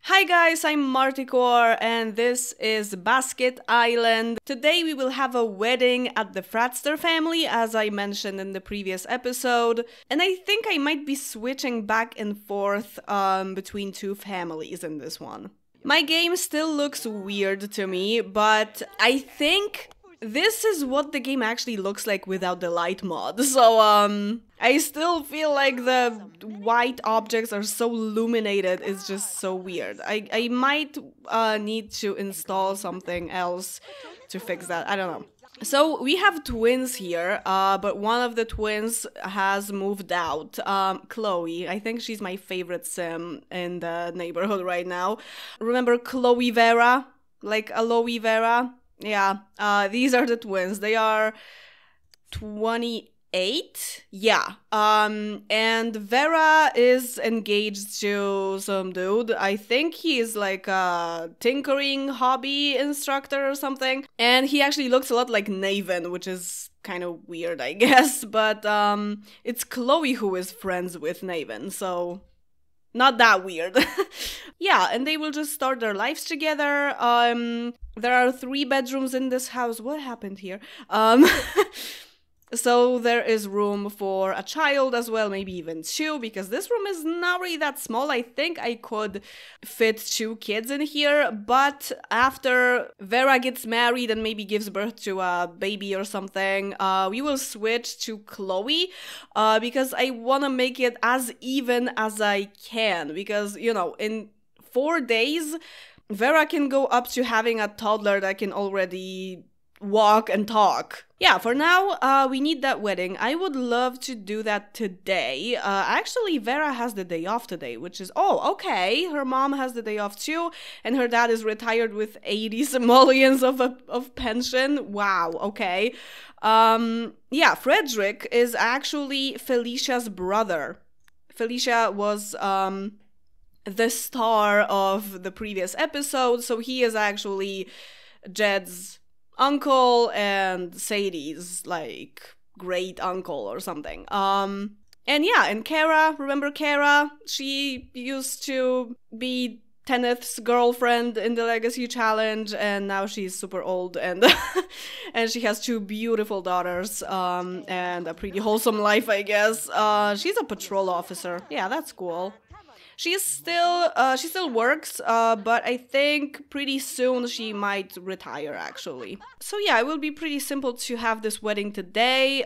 Hi guys, I'm Marticore and this is Basket Island. Today we will have a wedding at the Fratster family, as I mentioned in the previous episode. And I think I might be switching back and forth between two families in this one. My game still looks weird to me, but I think this is what the game actually looks like without the light mod. So, I still feel like the white objects are so illuminated, it's just so weird. I might need to install something else to fix that, I don't know. So we have twins here, but one of the twins has moved out. Chloe, I think she's my favorite sim in the neighborhood right now. Remember Chloe Vera? Like aloe vera? Yeah, these are the twins. They are 28. Yeah. And Vera is engaged to some dude. I think he is like a tinkering hobby instructor or something. And he actually looks a lot like Naven, which is kind of weird, I guess. But it's Chloe who is friends with Naven, so not that weird. Yeah, and they will just start their lives together. There are 3 bedrooms in this house. What happened here? So there is room for a child as well, maybe even 2, because this room is not really that small. I think I could fit 2 kids in here, but after Vera gets married and maybe gives birth to a baby or something, we will switch to Chloe, because I want to make it as even as I can, because, you know, in 4 days, Vera can go up to having a toddler that can already walk and talk. Yeah, for now, we need that wedding. I would love to do that today. Actually, Vera has the day off today, which is, oh, okay. Her mom has the day off too, and her dad is retired with 80 simoleons of pension. Wow, okay. Yeah, Frederick is actually Felicia's brother. Felicia was, the star of the previous episode, so he is actually Jed's uncle and Sadie's like great uncle or something. And yeah, and Kara, remember Kara? She used to be Kenneth's girlfriend in the Legacy Challenge, and now she's super old and and she has 2 beautiful daughters, and a pretty wholesome life, I guess. She's a patrol officer. Yeah, that's cool. She still works, but I think pretty soon she might retire, actually. So yeah, it will be pretty simple to have this wedding today,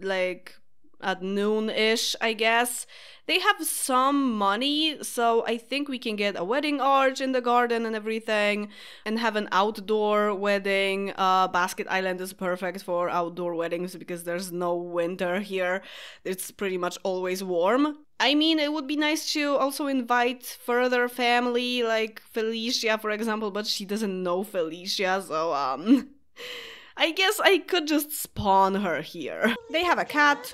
like at noon-ish, I guess. They have some money, so I think we can get a wedding arch in the garden and everything, and have an outdoor wedding. Basket Island is perfect for outdoor weddings because there's no winter here. It's pretty much always warm. I mean, it would be nice to also invite further family, like Felicia, for example, but she doesn't know Felicia, so, I guess I could just spawn her here. They have a cat,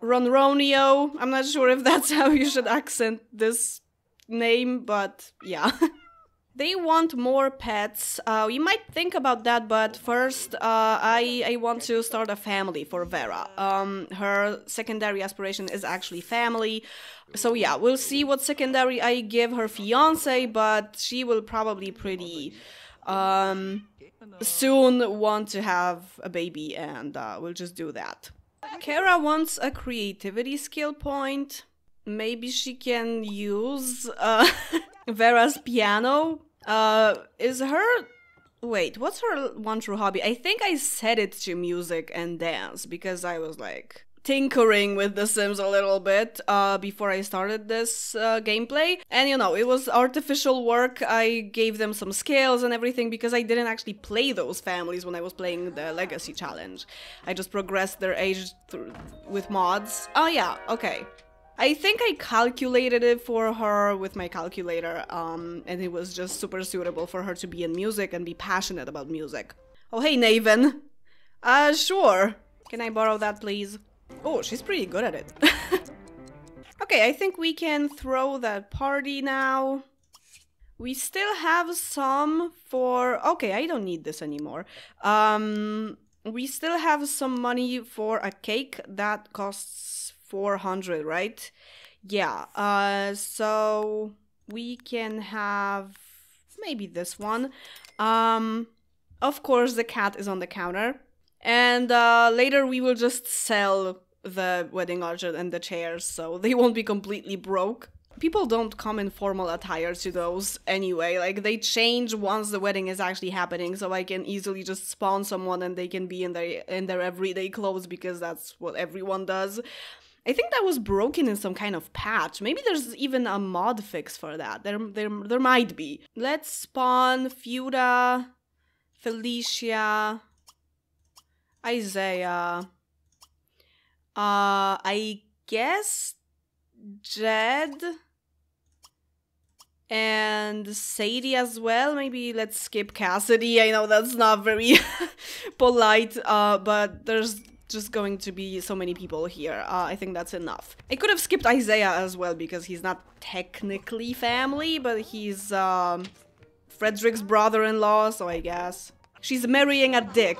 Ronronio. I'm not sure if that's how you should accent this name, but yeah. They want more pets. We might think about that, but first, I want to start a family for Vera. Her secondary aspiration is actually family. So yeah, we'll see what secondary I give her fiance, but she will probably pretty soon want to have a baby, and we'll just do that. Kara wants a creativity skill point. Maybe she can use Vera's piano. Is her... Wait, what's her one true hobby? I think I set it to music and dance because I was like tinkering with The Sims a little bit before I started this gameplay. And you know, it was artificial work. I gave them some skills and everything because I didn't actually play those families when I was playing the Legacy Challenge. I just progressed their age with mods. Oh yeah, okay. I think I calculated it for her with my calculator, and it was just super suitable for her to be in music and be passionate about music. Oh, hey, Naven. Sure. Can I borrow that, please? Oh, she's pretty good at it. Okay, I think we can throw that party now. We still have some for... Okay, I don't need this anymore. We still have some money for a cake that costs 400, right? Yeah, so we can have maybe this one. Of course, the cat is on the counter. And later we will just sell the wedding orchard and the chairs, so they won't be completely broke. People don't come in formal attire to those anyway, like they change once the wedding is actually happening, so I can easily just spawn someone and they can be in their everyday clothes because that's what everyone does. I think that was broken in some kind of patch. Maybe there's even a mod fix for that. There might be. Let's spawn Fuda, Felicia, Isaiah, I guess Jed and Sadie as well. Maybe let's skip Cassidy. I know that's not very polite, but there's just going to be so many people here. I think that's enough. I could have skipped Isaiah as well because he's not technically family, but he's Frederick's brother-in-law, so I guess. She's marrying a dick.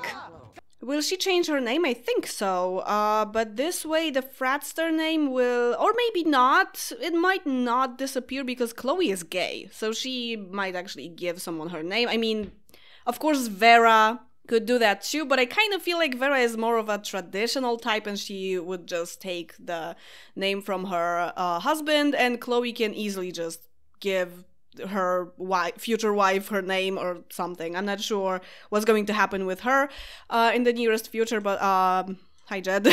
Will she change her name? I think so. But this way the Fratster name will... Or maybe not. It might not disappear because Chloe is gay. So she might actually give someone her name. I mean, of course Vera could do that too, but I kind of feel like Vera is more of a traditional type and she would just take the name from her husband, and Chloe can easily just give her future wife her name or something. I'm not sure what's going to happen with her in the nearest future, but hi Jed.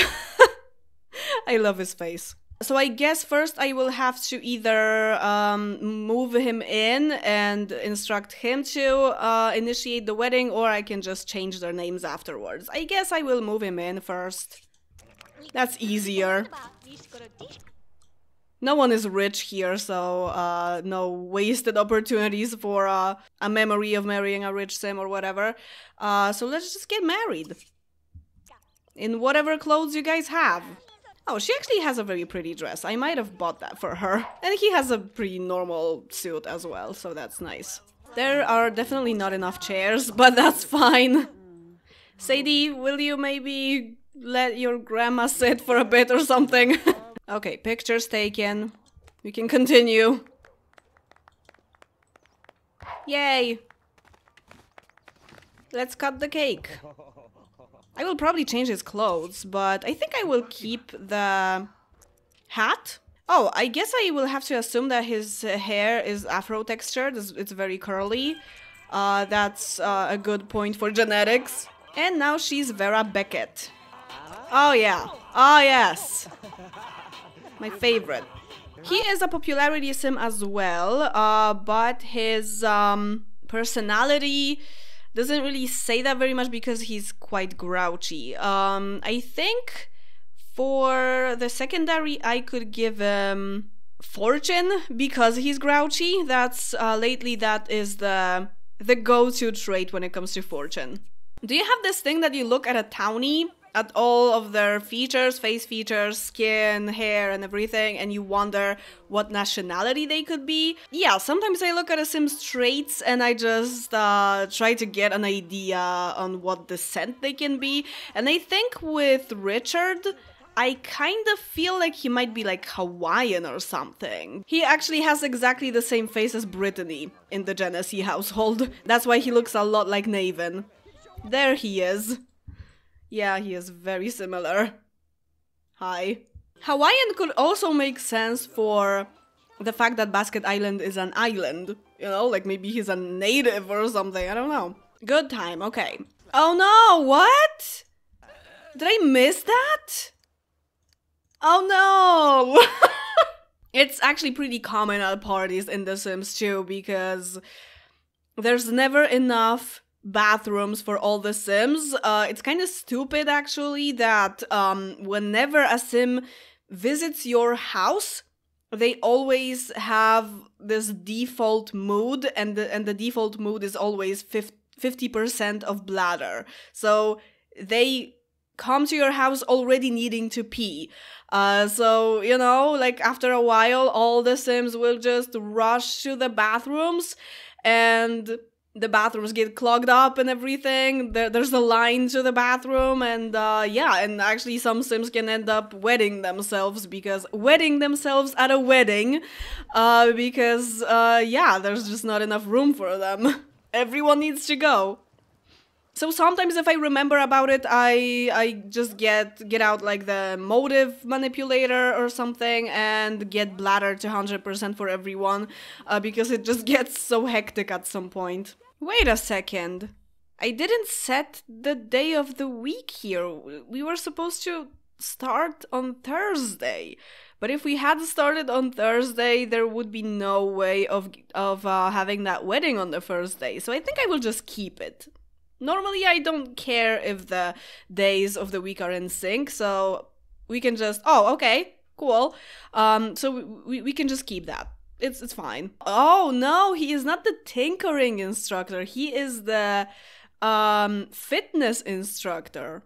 I love his face. So I guess first I will have to either move him in and instruct him to initiate the wedding, or I can just change their names afterwards. I guess I will move him in first. That's easier. No one is rich here, so no wasted opportunities for a memory of marrying a rich sim or whatever. So let's just get married. In whatever clothes you guys have. Oh, she actually has a very pretty dress. I might have bought that for her. And he has a pretty normal suit as well, so that's nice. There are definitely not enough chairs, but that's fine. Sadie, will you maybe let your grandma sit for a bit or something? Okay, pictures taken. We can continue. Yay! Let's cut the cake. I will probably change his clothes, but I think I will keep the hat. Oh, I guess I will have to assume that his hair is afro textured. It's very curly. That's a good point for genetics. And now she's Vera Beckett. Oh yeah. Oh yes. My favorite. He is a popularity sim as well, but his personality doesn't really say that very much because he's quite grouchy. I think for the secondary I could give him fortune because he's grouchy. That's lately that is the go-to trait when it comes to fortune. Do you have this thing that you look at a townie, at all of their features, face features, skin, hair, and everything, and you wonder what nationality they could be? Yeah, sometimes I look at a sim's traits and I just try to get an idea on what descent they can be. And I think with Richard, I kind of feel like he might be like Hawaiian or something. He actually has exactly the same face as Brittany in the Genesee household. That's why he looks a lot like Naven. There he is. Yeah, he is very similar. Hi. Hawaiian could also make sense for the fact that Basket Island is an island. You know, like maybe he's a native or something, I don't know. Good time, okay. Oh no, what? Did I miss that? Oh no! It's actually pretty common at parties in The Sims too, because there's never enough bathrooms for all the Sims. It's kind of stupid actually that whenever a Sim visits your house, they always have this default mood, and the default mood is always 50% of bladder. So they come to your house already needing to pee. So, you know, like after a while, all the Sims will just rush to the bathrooms, and the bathrooms get clogged up and everything. There's a line to the bathroom, and yeah, and actually some Sims can end up wetting themselves at a wedding, because yeah, there's just not enough room for them. Everyone needs to go. So sometimes if I remember about it, I just get out like the motive manipulator or something and get bladder to 100% for everyone, because it just gets so hectic at some point. Wait a second. I didn't set the day of the week here. We were supposed to start on Thursday. But if we had started on Thursday, there would be no way of having that wedding on the first day. So I think I will just keep it. Normally, I don't care if the days of the week are in sync, so we can just... Oh, okay, cool. So we can just keep that. It's fine. Oh, no, he is not the tinkering instructor. He is the fitness instructor.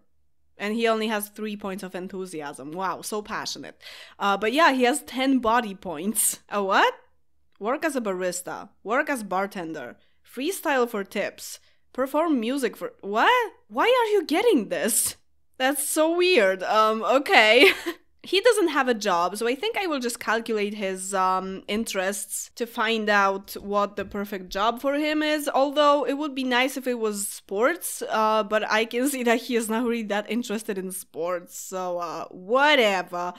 And he only has 3 points of enthusiasm. Wow, so passionate. But yeah, he has 10 body points. A what? Work as a barista. Work as bartender. Freestyle for tips. Perform music for... What? Why are you getting this? That's so weird. Okay. He doesn't have a job, so I think I will just calculate his interests to find out what the perfect job for him is. Although it would be nice if it was sports, but I can see that he is not really that interested in sports, so whatever.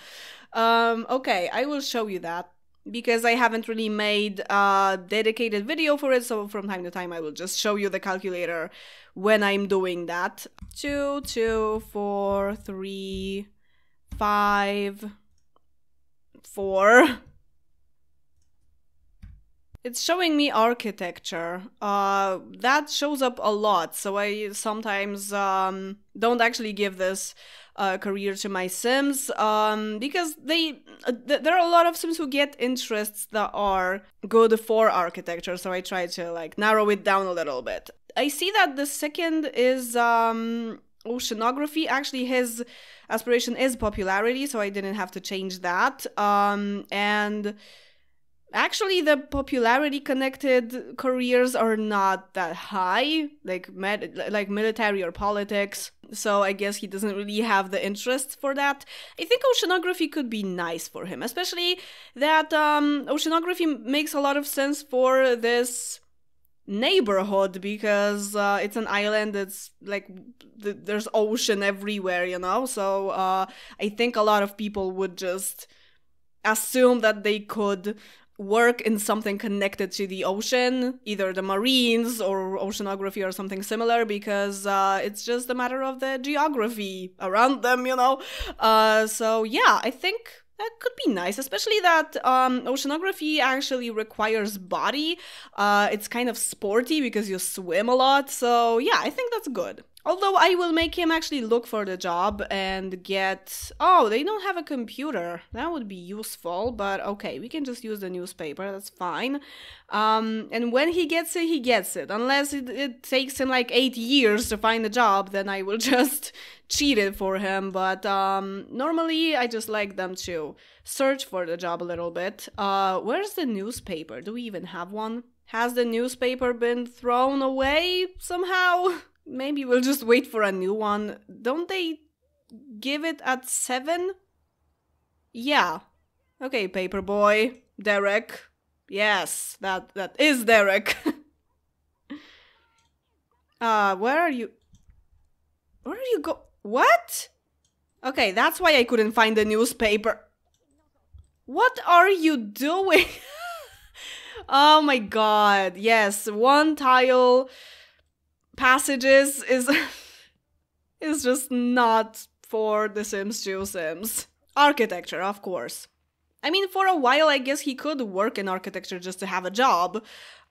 Okay, I will show you that, because I haven't really made a dedicated video for it, so from time to time I will just show you the calculator when I'm doing that. 2, 2, 4, 3... 5, 4. It's showing me architecture. That shows up a lot, so I sometimes don't actually give this career to my Sims, because there are a lot of Sims who get interests that are good for architecture, so I try to like narrow it down a little bit. I see that the second is oceanography. Actually, his aspiration is popularity, so I didn't have to change that. And actually, the popularity connected careers are not that high, like military or politics. So I guess he doesn't really have the interest for that. I think oceanography could be nice for him, especially that oceanography makes a lot of sense for this neighborhood, because it's an island. It's like there's ocean everywhere, you know, so I think a lot of people would just assume that they could work in something connected to the ocean, either the Marines or oceanography or something similar, because it's just a matter of the geography around them, you know. So yeah, I think that could be nice, especially that oceanography actually requires body. It's kind of sporty because you swim a lot, so yeah, I think that's good. Although I will make him actually look for the job and get... Oh, they don't have a computer. That would be useful, but okay, we can just use the newspaper, that's fine. And when he gets it, he gets it. Unless it takes him like 8 years to find a job, then I will just cheat it for him. But normally I just like them to search for the job a little bit. Where's the newspaper? Do we even have one? Has the newspaper been thrown away somehow? Maybe we'll just wait for a new one. Don't they give it at 7? Yeah. Okay, Paperboy. Derek. Yes, that is Derek. Where are you? Where are you go? What? Okay, that's why I couldn't find the newspaper. What are you doing? Oh my god. Yes, one tile passages is just not for the Sims 2 Sims. Architecture, of course. I mean, for a while, I guess he could work in architecture just to have a job,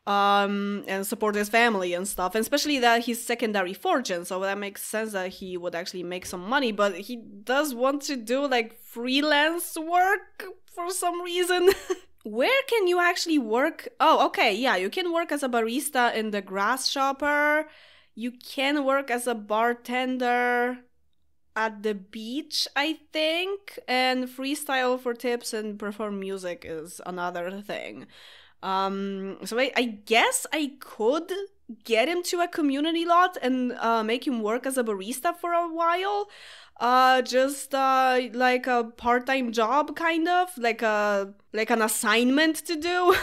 and support his family and stuff, and especially that he's secondary fortune, so that makes sense that he would actually make some money, but he does want to do, like, freelance work for some reason. Where can you actually work? Oh, okay, yeah, you can work as a barista in the grass shopper. You can work as a bartender at the beach, I think, and freestyle for tips and perform music is another thing. So I guess I could get him to a community lot and make him work as a barista for a while. Just like a part-time job, kind of like an assignment to do.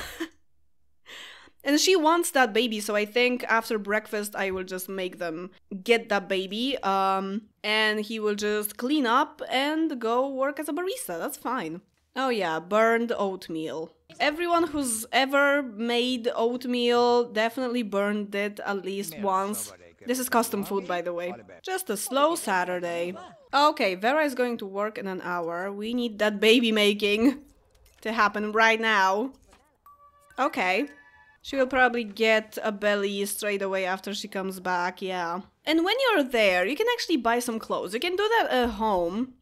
And she wants that baby, so I think after breakfast I will just make them get that baby, and he will just clean up and go work as a barista. That's fine. Oh yeah, burned oatmeal. Everyone who's ever made oatmeal definitely burned it at least once. This is custom food, by the way. Just a slow Saturday. Okay, Vera is going to work in an hour. We need that baby making to happen right now. Okay. She will probably get a belly straight away after she comes back, yeah. And when you're there, you can actually buy some clothes. You can do that at home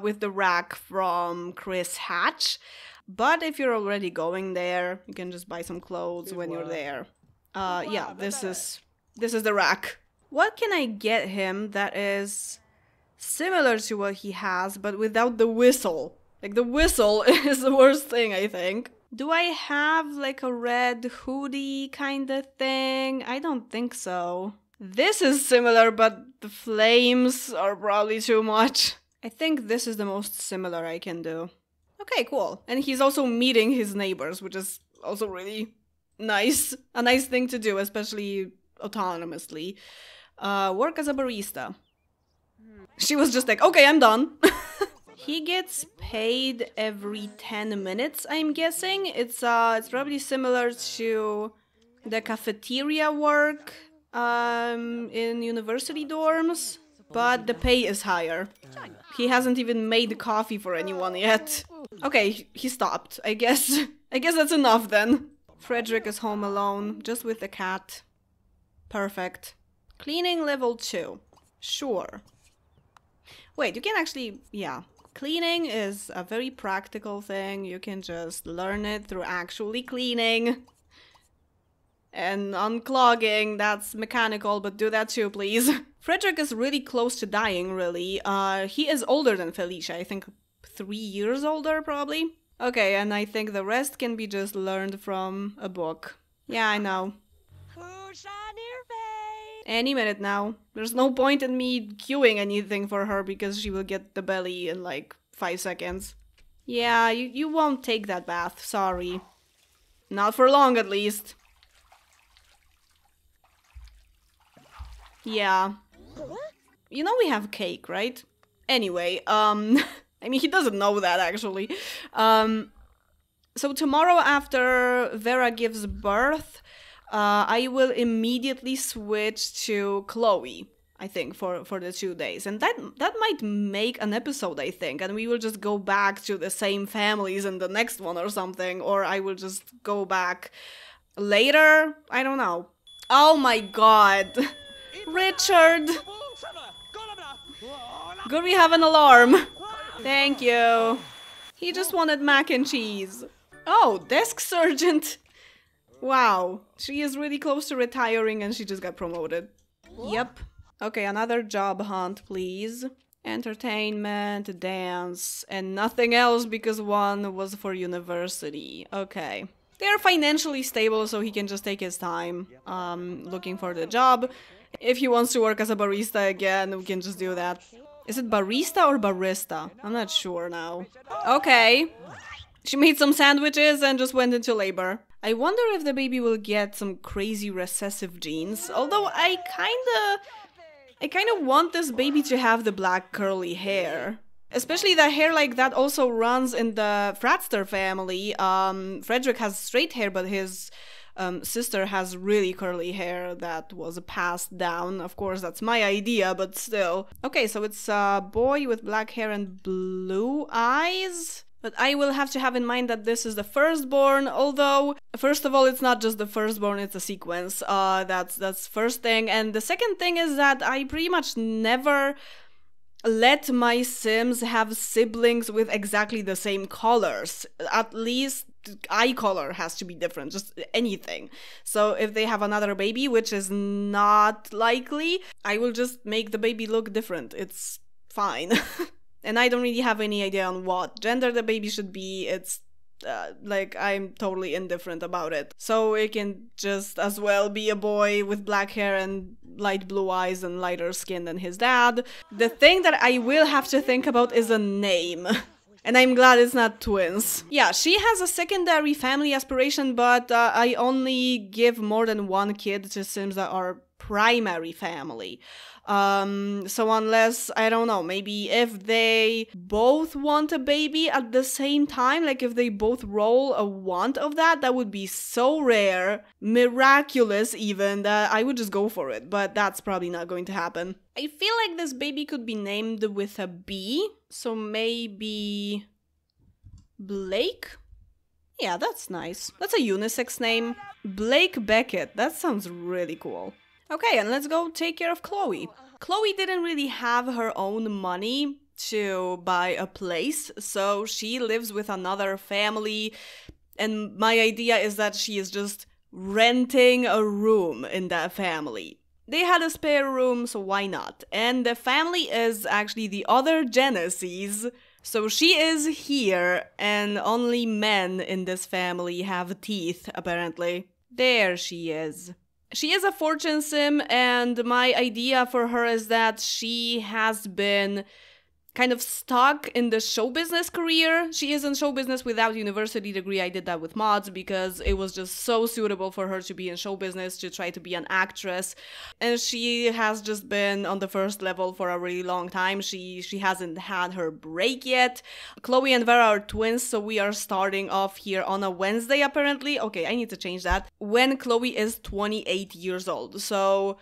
with the rack from Chris Hatch. But if you're already going there, you can just buy some clothes when you're there. Yeah, this is the rack. What can I get him that is similar to what he has, but without the whistle? Like, the whistle is the worst thing, I think. Do I have like a red hoodie kind of thing? I don't think so. This is similar, but the flames are probably too much. I think this is the most similar I can do. Okay, cool. And he's also meeting his neighbors, which is also really nice. A nice thing to do, especially autonomously. Work as a barista. She was just like, okay, I'm done. He gets paid every 10 minutes, I'm guessing. It's probably similar to the cafeteria work in university dorms, but the pay is higher. He hasn't even made coffee for anyone yet. Okay, he stopped. I guess that's enough then. Frederick is home alone, just with the cat. Perfect. Cleaning level 2. Sure. Wait, you can actually, yeah. Cleaning is a very practical thing. You can just learn it through actually cleaning. And unclogging, that's mechanical, but do that too, please. Frederick is really close to dying, really. He is older than Felicia, I think 3 years older, probably. Okay, and I think the rest can be just learned from a book. Yeah, I know. Any minute now. There's no point in me queuing anything for her because she will get the belly in like 5 seconds. Yeah, you won't take that bath, sorry. Not for long, at least. Yeah. You know we have cake, right? Anyway, I mean, he doesn't know that, actually. So tomorrow after Vera gives birth, I will immediately switch to Chloe, I think, for the 2 days. And that might make an episode, I think. And we will just go back to the same families in the next one or something. Or I will just go back later. I don't know. Oh my god. Richard! Good we have an alarm. Thank you. He just wanted mac and cheese. Oh, desk sergeant. Wow, she is really close to retiring and she just got promoted. Yep. Okay, another job hunt, please. Entertainment, dance, and nothing else because one was for university. Okay. They're financially stable, so he can just take his time looking for the job. If he wants to work as a barista again, we can just do that. Is it barista or barista? I'm not sure now. Okay. She made some sandwiches and just went into labor. I wonder if the baby will get some crazy recessive genes. Although I kinda want this baby to have the black curly hair. Especially the hair like that also runs in the Fratster family. Frederick has straight hair, but his sister has really curly hair that was passed down. Of course, that's my idea, but still. Okay, so it's a boy with black hair and blue eyes. But I will have to have in mind that this is the firstborn, although, first of all, it's not just the firstborn, it's a sequence. That's first thing. And the second thing is that I pretty much never let my Sims have siblings with exactly the same colors. At least eye color has to be different, just anything. So if they have another baby, which is not likely, I will just make the baby look different. It's fine. And I don't really have any idea on what gender the baby should be. It's like, I'm totally indifferent about it. So it can just as well be a boy with black hair and light blue eyes and lighter skin than his dad. The thing that I will have to think about is a name. And I'm glad it's not twins. Yeah, she has a secondary family aspiration, but I only give more than one kid to Sims that are primary family. So unless, I don't know, maybe if they both want a baby at the same time, like if they both roll a want of that, that would be so rare, miraculous even, that I would just go for it. But that's probably not going to happen. I feel like this baby could be named with a B, so maybe Blake? Yeah, that's nice. That's a unisex name. Blake Beckett, that sounds really cool. Okay, and let's go take care of Chloe. Chloe didn't really have her own money to buy a place, so she lives with another family, and my idea is that she is just renting a room in that family. They had a spare room, so why not? And the family is actually the other Genesis, so she is here, and only men in this family have teeth, apparently. There she is. She is a fortune sim, and my idea for her is that she has been kind of stuck in the show business career. She is in show business without university degree. I did that with mods because it was just so suitable for her to be in show business, to try to be an actress. And she has just been on the first level for a really long time. She hasn't had her break yet. Chloe and Vera are twins, so we are starting off here on a Wednesday apparently. Okay, I need to change that. When Chloe is 28 years old. So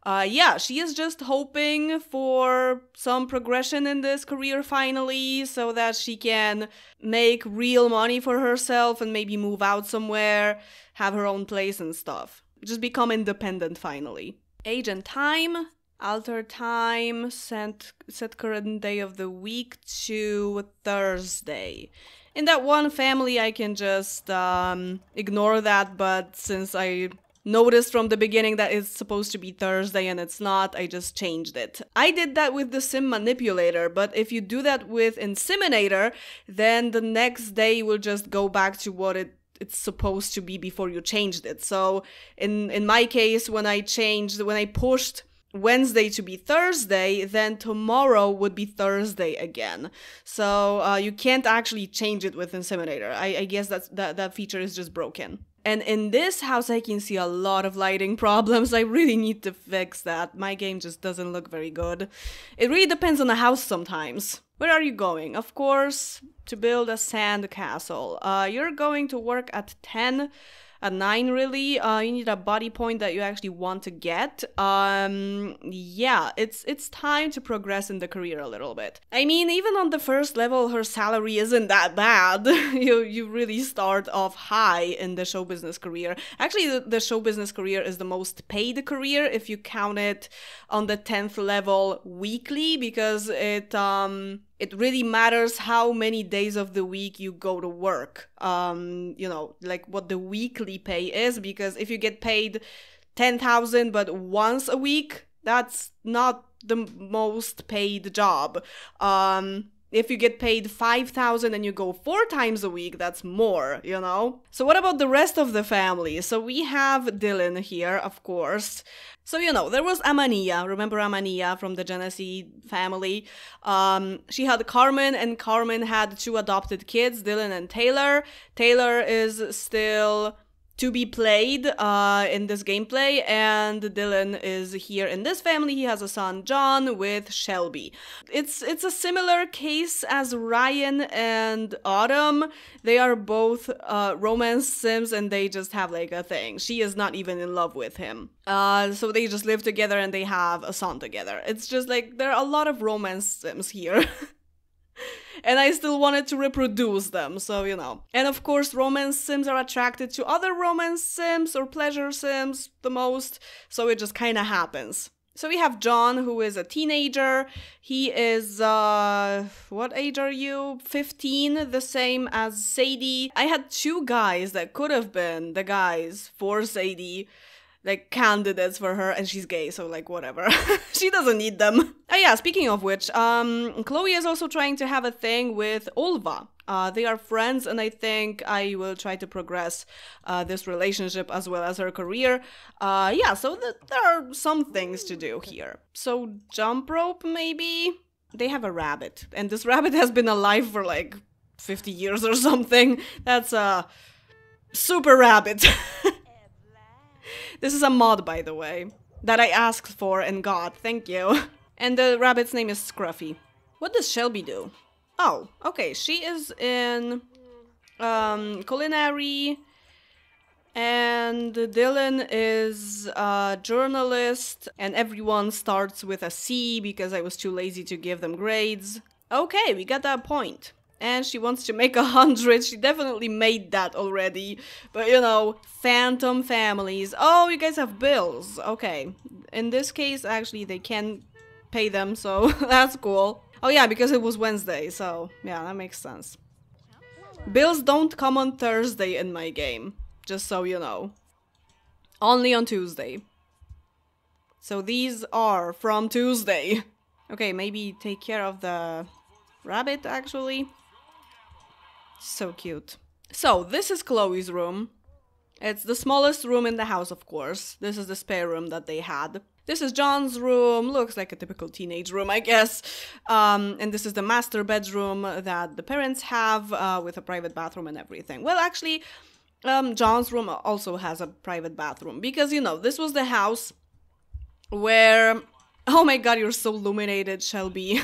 yeah, she is just hoping for some progression in this career finally, so that she can make real money for herself and maybe move out somewhere, have her own place and stuff. Just become independent finally. Age and time. Alter time. Set current day of the week to Thursday. In that one family I can just ignore that, but since I noticed from the beginning that it's supposed to be Thursday and it's not, I just changed it. I did that with the Sim Manipulator, but if you do that with Inseminator, then the next day will just go back to what it's supposed to be before you changed it. So in my case, when I pushed Wednesday to be Thursday, then tomorrow would be Thursday again. So you can't actually change it with Inseminator. I guess that feature is just broken. And in this house, I can see a lot of lighting problems. I really need to fix that. My game just doesn't look very good. It really depends on the house sometimes. Where are you going? Of course, to build a sand castle. You're going to work at 10. At 9 really, you need a body point that you actually want to get. Yeah, it's time to progress in the career a little bit. I mean, even on the first level, her salary isn't that bad. you really start off high in the show business career. Actually, the show business career is the most paid career if you count it on the 10th level weekly, because it really matters how many days of the week you go to work. You know, like what the weekly pay is, because if you get paid 10,000 but once a week, that's not the most paid job. If you get paid 5,000 and you go 4 times a week, that's more, you know? So what about the rest of the family? So we have Dylan here, of course. So, you know, there was Amania. Remember Amania from the Genesee family? She had Carmen, and Carmen had 2 adopted kids, Dylan and Taylor. Taylor is still to be played in this gameplay, and Dylan is here in this family. He has a son, John, with Shelby. It's a similar case as Ryan and Autumn. They are both romance sims, and they just have like a thing. She is not even in love with him. So they just live together and they have a son together. It's just like there are a lot of romance sims here. And I still wanted to reproduce them, so you know. And of course, romance sims are attracted to other romance sims or pleasure sims the most, so it just kind of happens. So we have John, who is a teenager. He is, what age are you? 15, the same as Sadie. I had 2 guys that could have been the guys for Sadie. like candidates for her, and she's gay, so like whatever. She doesn't need them. Oh yeah, speaking of which, Chloe is also trying to have a thing with Olva. They are friends, and I think I will try to progress this relationship as well as her career. Yeah, so there are some things to do here. So jump rope, maybe? They have a rabbit, and this rabbit has been alive for like 50 years or something. That's a super rabbit. This is a mod, by the way, that I asked for and got. Thank you. And the rabbit's name is Scruffy. What does Shelby do? Oh, okay. She is in culinary, and Dylan is a journalist, and everyone starts with a C because I was too lazy to give them grades. Okay, we got that point. And she wants to make 100. She definitely made that already. But, you know, phantom families. Oh, you guys have bills. Okay. In this case, actually, they can pay them, so that's cool. Oh, yeah, because it was Wednesday, so yeah, that makes sense. Bills don't come on Thursday in my game, just so you know. Only on Tuesday. So these are from Tuesday. Okay, maybe take care of the rabbit, actually. So cute. So, this is Chloe's room. It's the smallest room in the house, of course. This is the spare room that they had. This is John's room. Looks like a typical teenage room, I guess. And this is the master bedroom that the parents have with a private bathroom and everything. Well, actually, John's room also has a private bathroom. Because, you know, this was the house where... Oh my god, you're so illuminated, Shelby.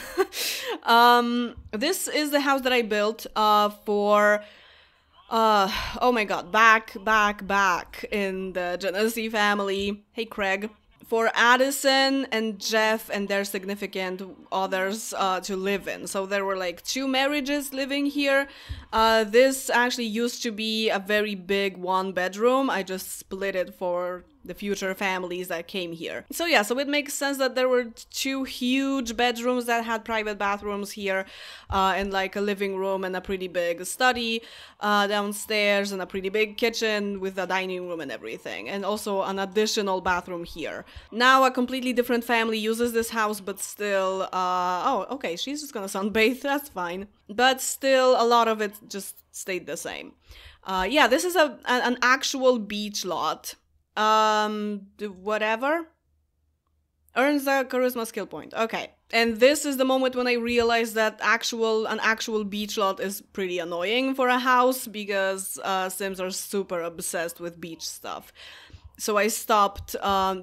This is the house that I built for... oh my god, back in the Genesee family. Hey, Craig. For Addison and Jeff and their significant others to live in. So there were like 2 marriages living here. This actually used to be a very big 1-bedroom. I just split it for the future families that came here. So yeah, so it makes sense that there were 2 huge bedrooms that had private bathrooms here, and like a living room and a pretty big study downstairs, and a pretty big kitchen with a dining room and everything, and also an additional bathroom here. Now a completely different family uses this house, but still, oh, okay, she's just gonna sunbathe, that's fine. But still, a lot of it just stayed the same. Yeah, this is an actual beach lot. Whatever. Earns a charisma skill point. Okay. And this is the moment when I realized that an actual beach lot is pretty annoying for a house, because Sims are super obsessed with beach stuff. So I stopped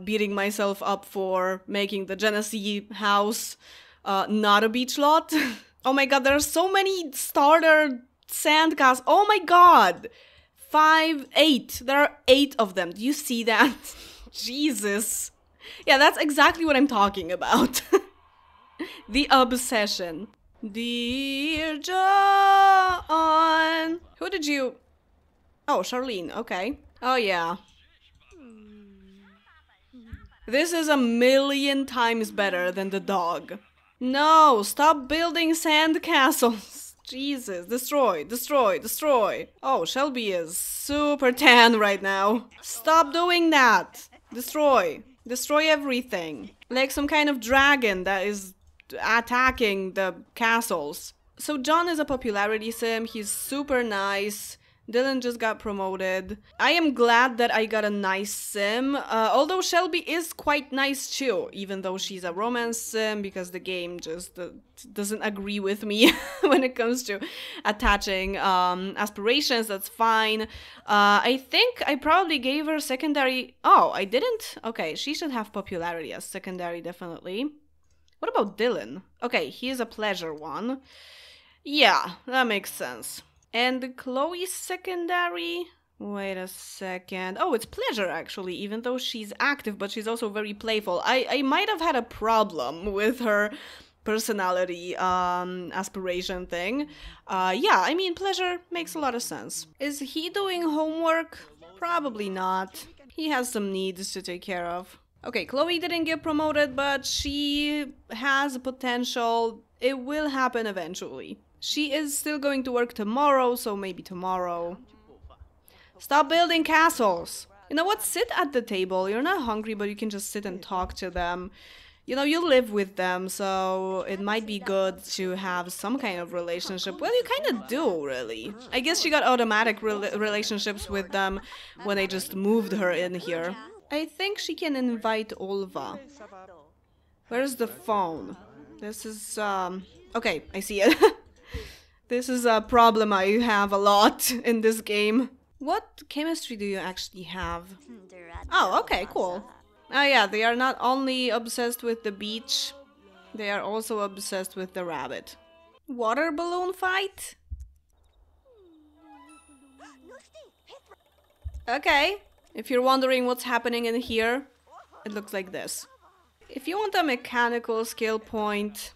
beating myself up for making the Genesee house not a beach lot. Oh my god, there are so many starter sandcastles. Oh my god! 8. There are 8 of them. Do you see that? Jesus. Yeah, that's exactly what I'm talking about. The obsession. Dear John. Who did you... Oh, Charlene. Okay. Oh, yeah. This is 1,000,000 times better than the dog. No, stop building sandcastles. Jesus, destroy, destroy, destroy. Oh, Shelby is super tan right now. Stop doing that. Destroy. Destroy everything. Like some kind of dragon that is attacking the castles. So John is a popularity sim. He's super nice. Dylan just got promoted. I am glad that I got a nice sim, although Shelby is quite nice too, even though she's a romance sim, because the game just doesn't agree with me when it comes to attaching aspirations. That's fine. I think I probably gave her secondary... Oh, I didn't? Okay, she should have popularity as secondary, definitely. What about Dylan? Okay, he is a pleasure one. Yeah, that makes sense. And Chloe's secondary? Wait a second. Oh, it's pleasure, actually, even though she's active, but she's also very playful. I might have had a problem with her personality aspiration thing. Yeah, I mean, pleasure makes a lot of sense. Is he doing homework? Probably not. He has some needs to take care of. Okay, Chloe didn't get promoted, but she has potential. It will happen eventually. She is still going to work tomorrow, so maybe tomorrow. Stop building castles! You know what? Sit at the table. You're not hungry, but you can just sit and talk to them. You know, you live with them, so it might be good to have some kind of relationship. Well, you kind of do, really. I guess she got automatic relationships with them when I just moved her in here. I think she can invite Olva. Where's the phone? This is, okay, I see it. This is a problem I have a lot in this game. What chemistry do you actually have? Oh, okay, cool. Oh yeah, they are not only obsessed with the beach, they are also obsessed with the rabbit. Water balloon fight? Okay, if you're wondering what's happening in here, it looks like this. If you want a mechanical skill point,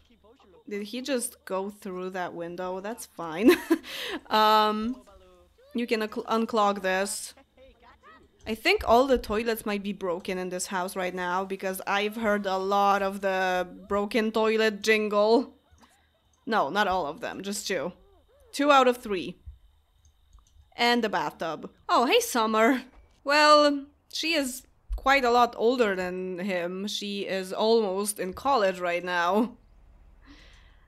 did he just go through that window? That's fine. You can unclog this. I think all the toilets might be broken in this house right now because I've heard a lot of the broken toilet jingle. No, not all of them, just 2. 2 out of 3. And the bathtub. Oh, hey, Summer. Well, she is quite a lot older than him. She is almost in college right now.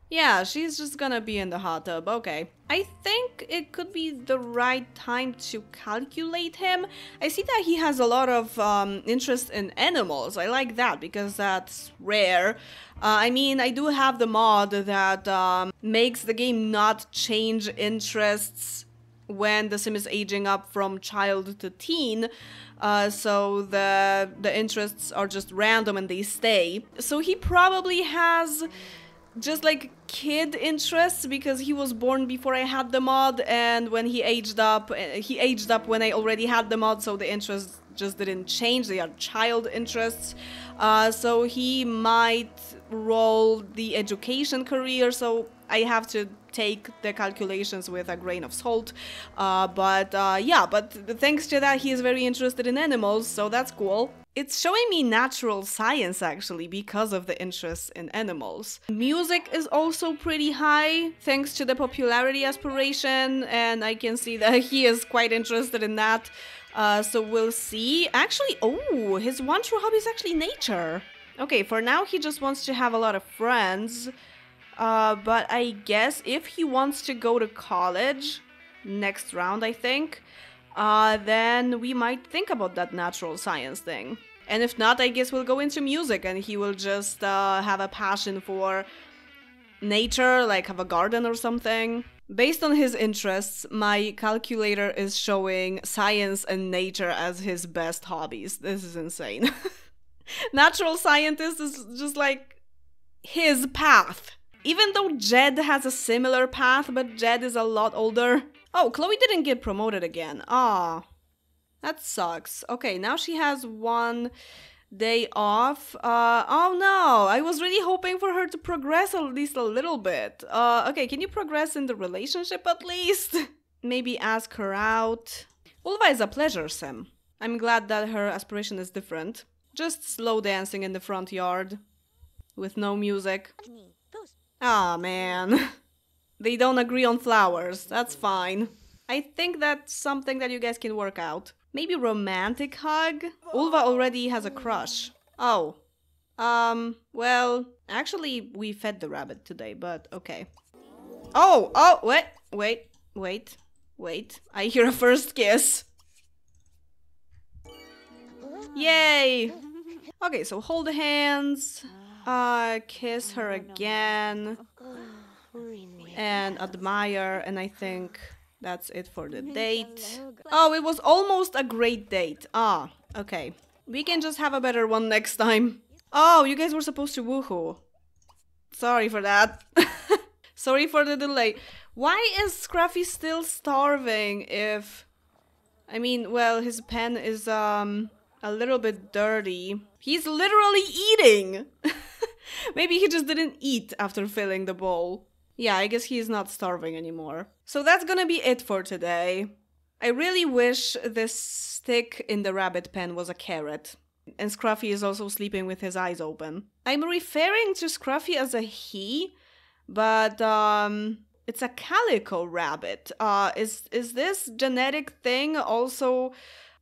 Yeah, she's just gonna be in the hot tub, okay. I think it could be the right time to calculate him. I see that he has a lot of interest in animals. I like that because that's rare. I mean, I do have the mod that makes the game not change interests when the sim is aging up from child to teen. So the interests are just random and they stay. So he probably has just like kid interests because he was born before I had the mod, and when he aged up when I already had the mod, so the interests just didn't change. They are child interests. So he might roll the education career, so I have to take the calculations with a grain of salt. But thanks to that, he is very interested in animals, so that's cool. It's showing me natural science, actually, because of the interest in animals. Music is also pretty high, thanks to the popularity aspiration, and I can see that he is quite interested in that. So we'll see. Actually, oh, his one true hobby is actually nature. Okay, for now, he just wants to have a lot of friends. But I guess if he wants to go to college, next round, I think, then we might think about that natural science thing. And if not, I guess we'll go into music and he will just have a passion for nature, like have a garden or something. Based on his interests, my calculator is showing science and nature as his best hobbies. This is insane. Natural scientist is just like his path. Even though Jed has a similar path, but Jed is a lot older. Oh, Chloe didn't get promoted again. Ah, that sucks. Okay, now she has 1 day off. Oh no, I was really hoping for her to progress at least a little bit. Okay, can you progress in the relationship at least? Maybe ask her out. Ulva is a pleasure sim. I'm glad that her aspiration is different. Just slow dancing in the front yard. With no music. Aw, man. They don't agree on flowers. That's fine. I think that's something that you guys can work out. Maybe romantic hug? Ulva already has a crush. Oh. Well, actually, we fed the rabbit today, but okay. Oh, wait. I hear a first kiss. Yay! Okay, so hold hands. Kiss her again. And admire, and I think that's it for the date. Oh, it was almost a great date. Ah, okay. We can just have a better one next time. Oh, you guys were supposed to woohoo. Sorry for that. Sorry for the delay. Why is Scruffy still starving if... I mean, well, his pen is a little bit dirty. He's literally eating! Maybe he just didn't eat after filling the bowl. Yeah, I guess he's not starving anymore. So that's gonna be it for today. I really wish this stick in the rabbit pen was a carrot. And Scruffy is also sleeping with his eyes open. I'm referring to Scruffy as a he, but it's a calico rabbit. Is this genetic thing also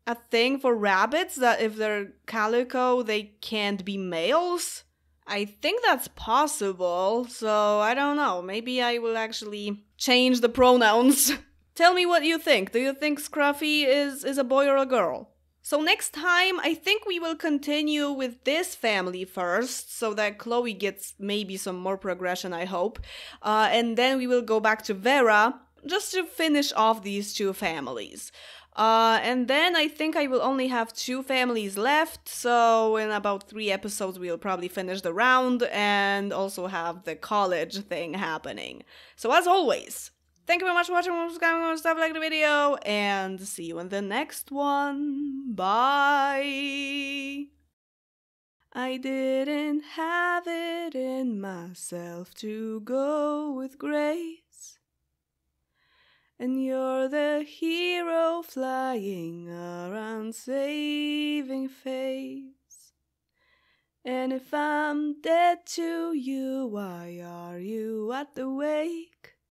a thing for rabbits that if they're calico, they can't be males? I think that's possible, so I don't know. Maybe I will actually change the pronouns. Tell me what you think. Do you think Scruffy is a boy or a girl? So next time, I think we will continue with this family first, so that Chloe gets maybe some more progression, I hope. And then we will go back to Vera, just to finish off these two families. And then I think I will only have 2 families left, so in about 3 episodes we'll probably finish the round and also have the college thing happening. So as always, thank you very much for watching, subscribing, stuff, like the video, and see you in the next one. Bye! I didn't have it in myself to go with grace. And you're the hero flying around saving face. And if I'm dead to you, why are you at the wake?